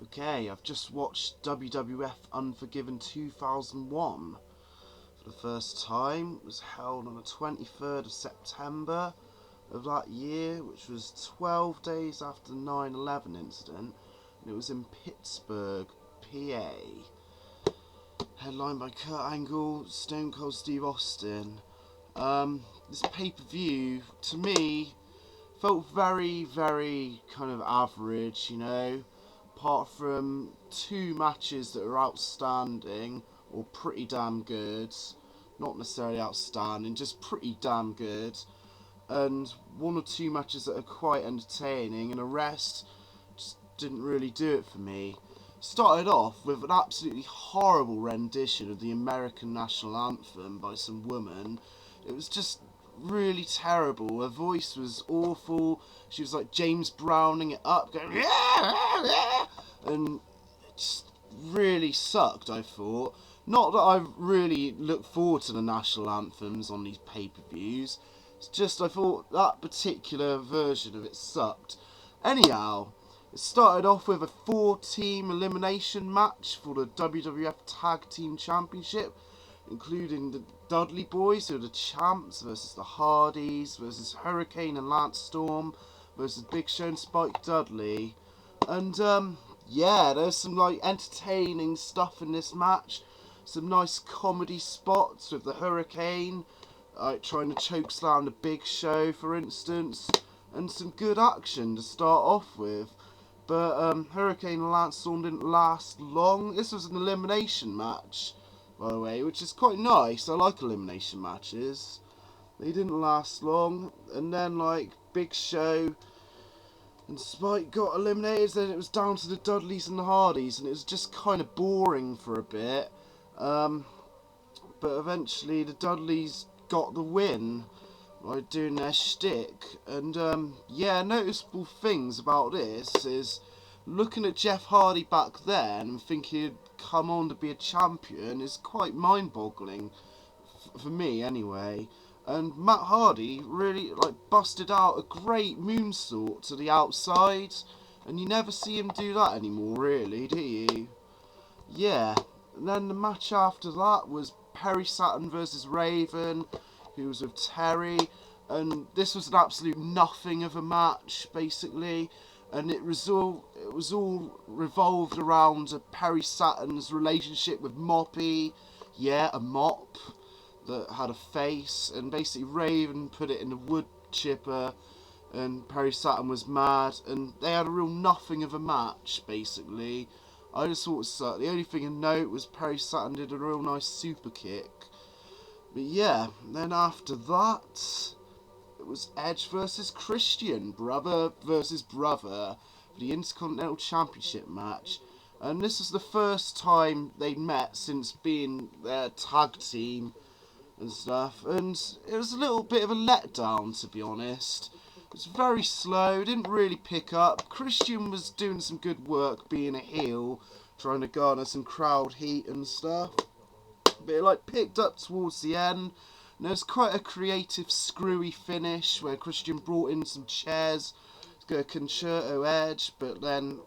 Okay, I've just watched WWF Unforgiven 2001 for the first time. It was held on the 23rd of September of that year, which was 12 days after the 9/11 incident, and it was in Pittsburgh, PA. Headlined by Kurt Angle, Stone Cold Steve Austin. This pay-per-view, to me, felt very, very kind of average, apart from two matches that are outstanding, or pretty damn good. Not necessarily outstanding, just pretty damn good. And one or two matches that are quite entertaining, and the rest just didn't really do it for me. Started off with an absolutely horrible rendition of the American national anthem by some woman. It was just really terrible. Her voice was awful. She was like James Browning it up, going and it just really sucked, I thought. Not that I really look forward to the national anthems on these pay-per-views. It's just I thought that particular version of it sucked. Anyhow, it started off with a 4-team elimination match for the WWF Tag Team Championship, including the Dudley Boys, who are the champs, versus the Hardys, versus Hurricane and Lance Storm, versus Big Show and Spike Dudley. And there's some entertaining stuff in this match. Some nice comedy spots with the Hurricane, trying to chokeslam the Big Show, for instance, and some good action to start off with. But Hurricane and Lance Storm didn't last long. This was an elimination match, by the way, which is quite nice. I like elimination matches. They didn't last long, and then Big Show and Spike got eliminated. Then it was down to the Dudleys and the Hardys, and it was just kind of boring for a bit. But eventually the Dudleys got the win by doing their shtick. And noticeable things about this is looking at Jeff Hardy back then and thinking he'd come on to be a champion is quite mind-boggling, for me anyway. And Matt Hardy really busted out a great moonsault to the outside, and you never see him do that anymore, really, do you? Yeah. And then the match after that was Perry Saturn versus Raven, who was with Terry, and this was an absolute nothing of a match, basically. And it was all revolved around Perry Saturn's relationship with Moppy. Yeah, a mop that had a face, and basically Raven put it in the wood chipper, and Perry Saturn was mad, and they had a real nothing of a match, basically. I just thought it sucked. The only thing of note was Perry Saturn did a real nice super kick. But yeah, then after that, it was Edge versus Christian, brother versus brother, for the Intercontinental Championship match. And this was the first time they'd met since being their tag team and stuff. And it was a little bit of a letdown, to be honest. It was very slow, didn't really pick up. Christian was doing some good work being a heel, trying to garner some crowd heat and stuff. But it picked up towards the end. And there was quite a creative screwy finish where Christian brought in some chairs to go concerto Edge, but then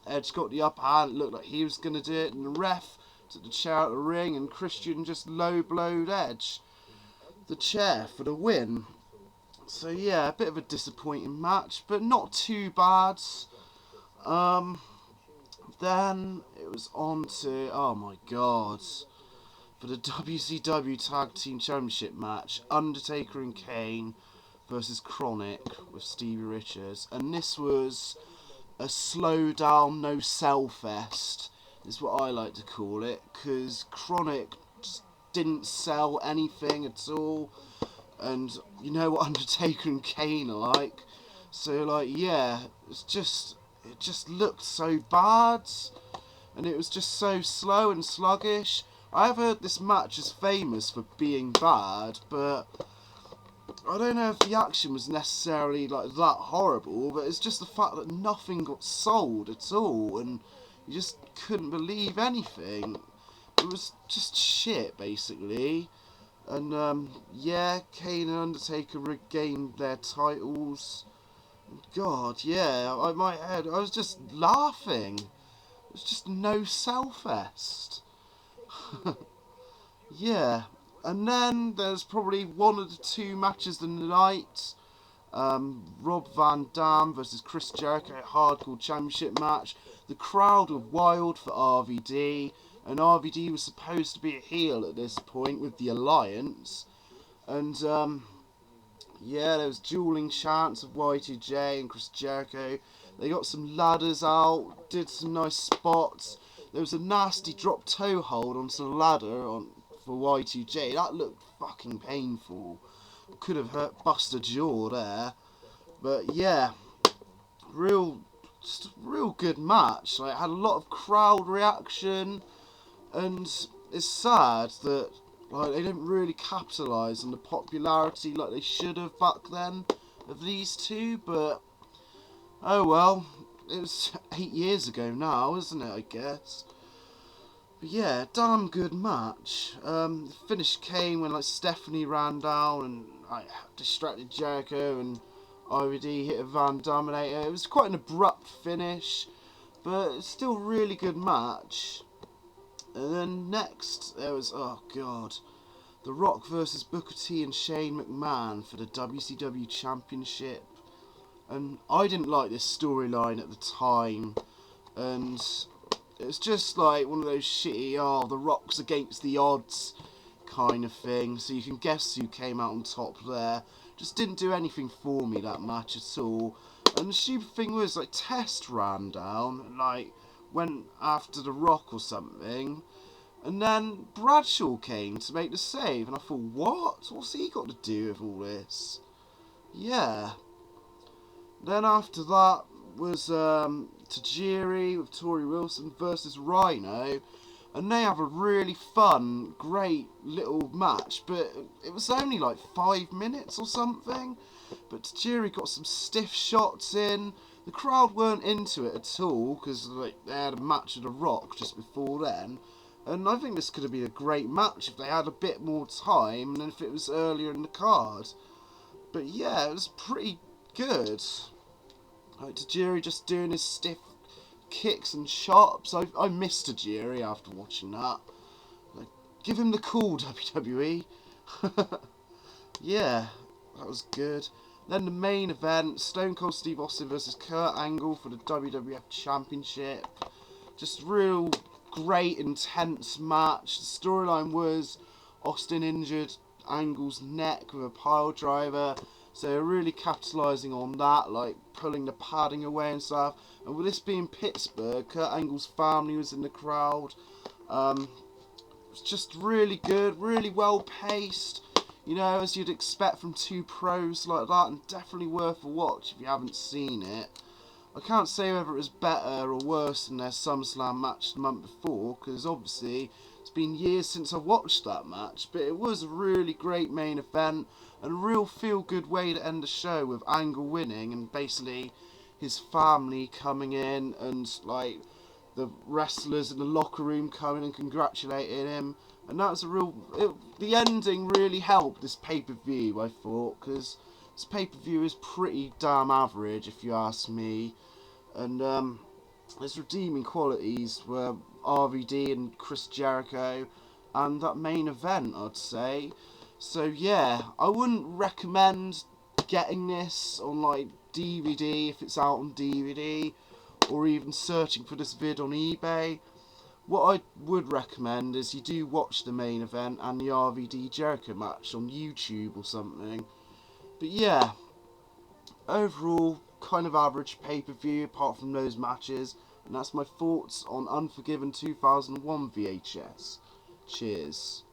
Edge got the upper hand. It looked like he was going to do it, and the ref took the chair out of the ring, and Christian just low-blowed Edge the chair for the win. So yeah, a bit of a disappointing match, but not too bad. Then it was on to, oh my god, for the WCW Tag Team Championship match, Undertaker and Kane versus Chronic with Stevie Richards. And this was a slow down, no sell fest, is what I like to call it, because Chronic just didn't sell anything at all. And you know what Undertaker and Kane are like. So it just looked so bad, and it was just so slow and sluggish. I have heard this match is famous for being bad, but I don't know if the action was necessarily that horrible, but it's just the fact that nothing got sold at all, and you just couldn't believe anything. It was just shit, basically. And Kane and Undertaker regained their titles. God, yeah, my head, I was just laughing. was just no sell-fest. Yeah, and then there's probably one of the two matches of the night. Rob Van Dam versus Chris Jericho Hardcore Championship match. The crowd were wild for RVD, and RVD was supposed to be a heel at this point with the Alliance. And yeah, there was dueling chants of Y2J and Chris Jericho. They got some ladders out, did some nice spots. There was a nasty drop toe hold onto the ladder for Y2J. That looked fucking painful. Could have bust a jaw there. But yeah, just a real good match. Like, had a lot of crowd reaction, and it's sad that like they didn't really capitalise on the popularity like they should have back then of these two. But oh well, it was 8 years ago now, isn't it? I guess. But yeah, damn good match. The finish came when like Stephanie ran down and distracted Jericho, and IVD hit a Van Dominator. It was quite an abrupt finish, but it's still a really good match. And then next there was, oh god, The Rock versus Booker T and Shane McMahon for the WCW Championship. And I didn't like this storyline at the time, and it's just like one of those shitty, oh, The Rock's against the odds kind of thing, so you can guess who came out on top there. Just didn't do anything for me, that match at all. And the stupid thing was, like, Test ran down and, like, went after The Rock or something, and then Bradshaw came to make the save, and I thought, what? What's he got to do with all this? Yeah. Then after that was Tajiri with Tori Wilson versus Rhino, and they have a really fun, great little match, but it was only like 5 minutes or something. But Tajiri got some stiff shots in. The crowd weren't into it at all because like, they had a match with The Rock just before then, and I think this could have been a great match if they had a bit more time and if it was earlier in the card. But yeah, it was pretty good. Like Tajiri just doing his stiff kicks and chops. I missed Tajiri after watching that. Like, give him the call, WWE. Yeah, that was good. Then the main event, Stone Cold Steve Austin versus Kurt Angle for the WWF Championship. Just real great, intense match. The storyline was Austin injured Angle's neck with a pile driver, so they're really capitalising on that, like pulling the padding away and stuff. And with this being Pittsburgh, Kurt Angle's family was in the crowd. It was just really good, really well paced, you know, as you'd expect from two pros like that, and definitely worth a watch if you haven't seen it. I can't say whether it was better or worse than their SummerSlam match the month before, because obviously it's been years since I watched that match, but it was a really great main event and a real feel-good way to end the show with Angle winning and basically his family coming in and like the wrestlers in the locker room coming and congratulating him. And that was the ending really helped this pay-per-view, I thought, because this pay-per-view is pretty damn average if you ask me. And its redeeming qualities were RVD and Chris Jericho and that main event, I'd say. So yeah, I wouldn't recommend getting this on like DVD if it's out on DVD, or even searching for this vid on eBay. What I would recommend is you do watch the main event and the RVD Jericho match on YouTube or something. But yeah, overall, kind of average pay-per-view apart from those matches. And that's my thoughts on Unforgiven 2001 VHS. Cheers.